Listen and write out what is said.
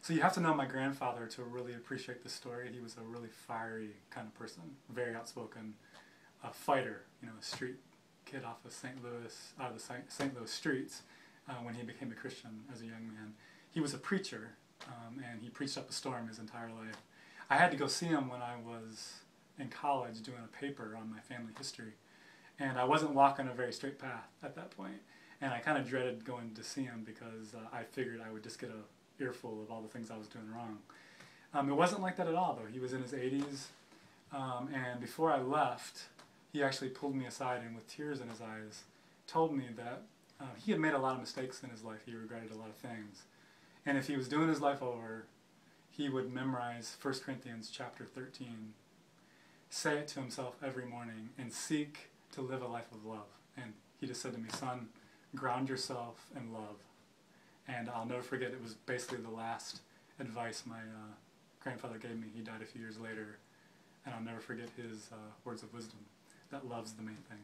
So you have to know my grandfather to really appreciate the story. He was a really fiery kind of person, very outspoken, a fighter, you know, a street kid off of St. Louis, out of the St. Louis streets when he became a Christian as a young man. He was a preacher, and he preached up a storm his entire life. I had to go see him when I was in college doing a paper on my family history, and I wasn't walking a very straight path at that point, and I kind of dreaded going to see him because I figured I would just get a earful of all the things I was doing wrong. It wasn't like that at all, though. He was in his 80s, and before I left, he actually pulled me aside and with tears in his eyes told me that he had made a lot of mistakes in his life. He regretted a lot of things. And if he was doing his life over, he would memorize 1 Corinthians chapter 13, say it to himself every morning, and seek to live a life of love. And he just said to me, son, ground yourself in love. And I'll never forget, it was basically the last advice my grandfather gave me. He died a few years later, and I'll never forget his words of wisdom. That love's the main thing.